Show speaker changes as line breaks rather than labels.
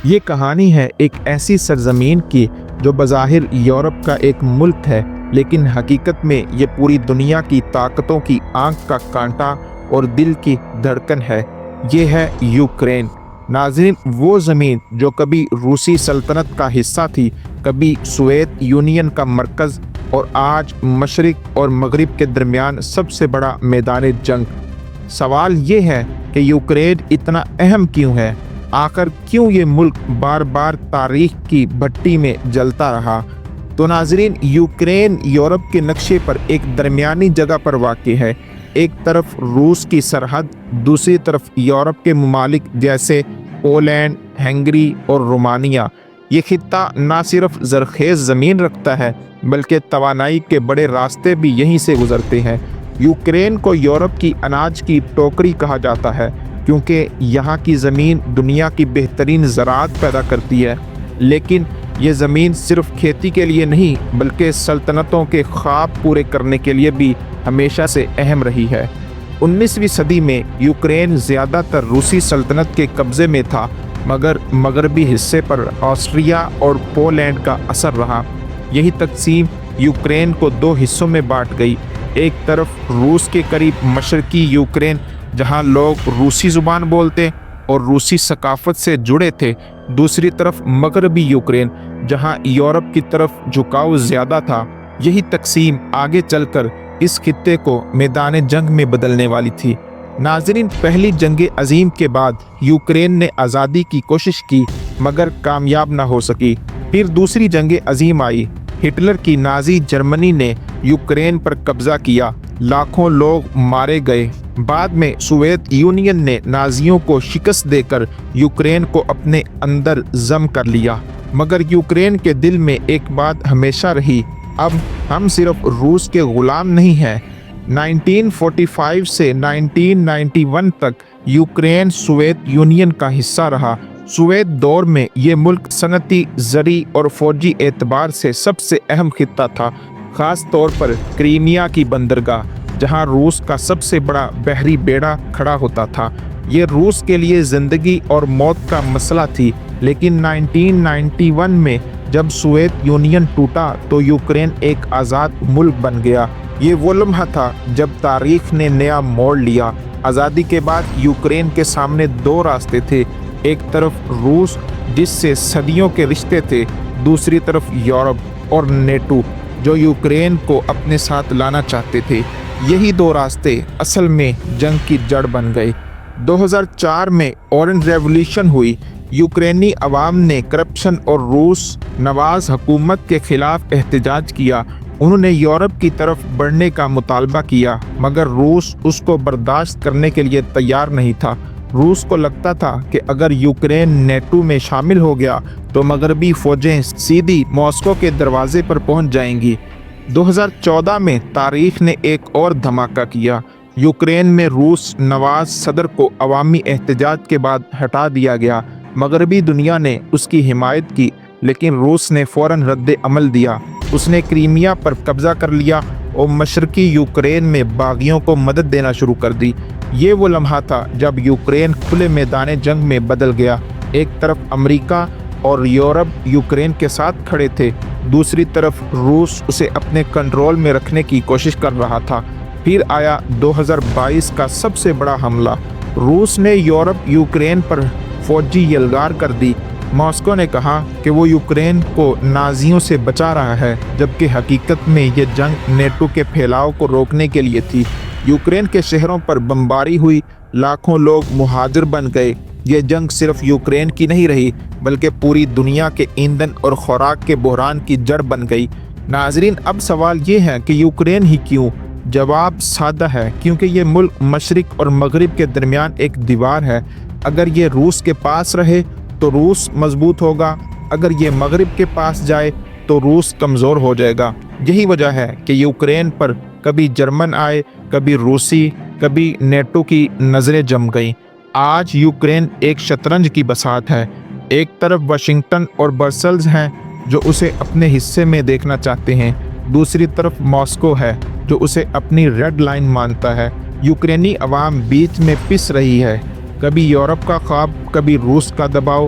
یہ کہانی ہے ایک ایسی سرزمین کی جو بظاہر یورپ کا ایک ملک ہے، لیکن حقیقت میں یہ پوری دنیا کی طاقتوں کی آنکھ کا کانٹا اور دل کی دھڑکن ہے۔ یہ ہے یوکرین۔ ناظرین، وہ زمین جو کبھی روسی سلطنت کا حصہ تھی، کبھی سوویت یونین کا مرکز، اور آج مشرق اور مغرب کے درمیان سب سے بڑا میدان جنگ۔ سوال یہ ہے کہ یوکرین اتنا اہم کیوں ہے؟ آخر کیوں یہ ملک بار بار تاریخ کی بھٹی میں جلتا رہا؟ تو ناظرین، یوکرین یورپ کے نقشے پر ایک درمیانی جگہ پر واقع ہے۔ ایک طرف روس کی سرحد، دوسری طرف یورپ کے ممالک جیسے پولینڈ، ہنگری اور رومانیہ۔ یہ خطہ نہ صرف زرخیز زمین رکھتا ہے بلکہ توانائی کے بڑے راستے بھی یہیں سے گزرتے ہیں۔ یوکرین کو یورپ کی اناج کی ٹوکری کہا جاتا ہے کیونکہ یہاں کی زمین دنیا کی بہترین زراعت پیدا کرتی ہے، لیکن یہ زمین صرف کھیتی کے لیے نہیں بلکہ سلطنتوں کے خواب پورے کرنے کے لیے بھی ہمیشہ سے اہم رہی ہے۔ 19ویں صدی میں یوکرین زیادہ تر روسی سلطنت کے قبضے میں تھا، مگر مغربی حصے پر آسٹریا اور پولینڈ کا اثر رہا۔ یہی تقسیم یوکرین کو دو حصوں میں بانٹ گئی۔ ایک طرف روس کے قریب مشرقی یوکرین جہاں لوگ روسی زبان بولتے اور روسی ثقافت سے جڑے تھے، دوسری طرف مغربی یوکرین جہاں یورپ کی طرف جھکاؤ زیادہ تھا۔ یہی تقسیم آگے چل کر اس خطے کو میدان جنگ میں بدلنے والی تھی۔ ناظرین، پہلی جنگ عظیم کے بعد یوکرین نے آزادی کی کوشش کی مگر کامیاب نہ ہو سکی۔ پھر دوسری جنگ عظیم آئی۔ ہٹلر کی نازی جرمنی نے یوکرین پر قبضہ کیا، لاکھوں لوگ مارے گئے۔ بعد میں سوویت یونین نے نازیوں کو شکست دے کر یوکرین کو اپنے اندر ضم کر لیا، مگر یوکرین کے دل میں ایک بات ہمیشہ رہی: اب ہم صرف روس کے غلام نہیں ہیں۔ 1945 سے 1991 تک یوکرین سوویت یونین کا حصہ رہا۔ سوویت دور میں یہ ملک صنعتی، زرعی اور فوجی اعتبار سے سب سے اہم خطہ تھا، خاص طور پر کریمیا کی بندرگاہ جہاں روس کا سب سے بڑا بحری بیڑا کھڑا ہوتا تھا۔ یہ روس کے لیے زندگی اور موت کا مسئلہ تھی، لیکن 1991 میں جب سوویت یونین ٹوٹا تو یوکرین ایک آزاد ملک بن گیا۔ یہ وہ لمحہ تھا جب تاریخ نے نیا موڑ لیا۔ آزادی کے بعد یوکرین کے سامنے دو راستے تھے، ایک طرف روس جس سے صدیوں کے رشتے تھے، دوسری طرف یورپ اور نیٹو جو یوکرین کو اپنے ساتھ لانا چاہتے تھے۔ یہی دو راستے اصل میں جنگ کی جڑ بن گئے۔ 2004 میں اورنج ریولیوشن ہوئی۔ یوکرینی عوام نے کرپشن اور روس نواز حکومت کے خلاف احتجاج کیا۔ انہوں نے یورپ کی طرف بڑھنے کا مطالبہ کیا، مگر روس اس کو برداشت کرنے کے لیے تیار نہیں تھا۔ روس کو لگتا تھا کہ اگر یوکرین نیٹو میں شامل ہو گیا تو مغربی فوجیں سیدھی ماسکو کے دروازے پر پہنچ جائیں گی۔ 2014 میں تاریخ نے ایک اور دھماکہ کیا۔ یوکرین میں روس نواز صدر کو عوامی احتجاج کے بعد ہٹا دیا گیا۔ مغربی دنیا نے اس کی حمایت کی، لیکن روس نے فوراً رد عمل دیا۔ اس نے کریمیا پر قبضہ کر لیا اور مشرقی یوکرین میں باغیوں کو مدد دینا شروع کر دی۔ یہ وہ لمحہ تھا جب یوکرین کھلے میدان جنگ میں بدل گیا۔ ایک طرف امریکہ اور یورپ یوکرین کے ساتھ کھڑے تھے، دوسری طرف روس اسے اپنے کنٹرول میں رکھنے کی کوشش کر رہا تھا۔ پھر آیا 2022 کا سب سے بڑا حملہ۔ روس نے یورپ یوکرین پر فوجی یلغار کر دی۔ ماسکو نے کہا کہ وہ یوکرین کو نازیوں سے بچا رہا ہے، جبکہ حقیقت میں یہ جنگ نیٹو کے پھیلاؤ کو روکنے کے لیے تھی۔ یوکرین کے شہروں پر بمباری ہوئی، لاکھوں لوگ مہاجر بن گئے۔ یہ جنگ صرف یوکرین کی نہیں رہی بلکہ پوری دنیا کے ایندھن اور خوراک کے بحران کی جڑ بن گئی۔ ناظرین، اب سوال یہ ہے کہ یوکرین ہی کیوں؟ جواب سادہ ہے، کیونکہ یہ ملک مشرق اور مغرب کے درمیان ایک دیوار ہے۔ اگر یہ روس کے پاس رہے تو روس مضبوط ہوگا، اگر یہ مغرب کے پاس جائے تو روس کمزور ہو جائے گا۔ یہی وجہ ہے کہ یوکرین پر کبھی جرمن آئے، کبھی روسی، کبھی نیٹو کی نظریں جم گئیں۔ آج یوکرین ایک شطرنج کی بساط ہے۔ ایک طرف واشنگٹن اور برسلز ہیں جو اسے اپنے حصے میں دیکھنا چاہتے ہیں، دوسری طرف ماسکو ہے جو اسے اپنی ریڈ لائن مانتا ہے۔ یوکرینی عوام بیچ میں پس رہی ہے، کبھی یورپ کا خواب، کبھی روس کا دباؤ۔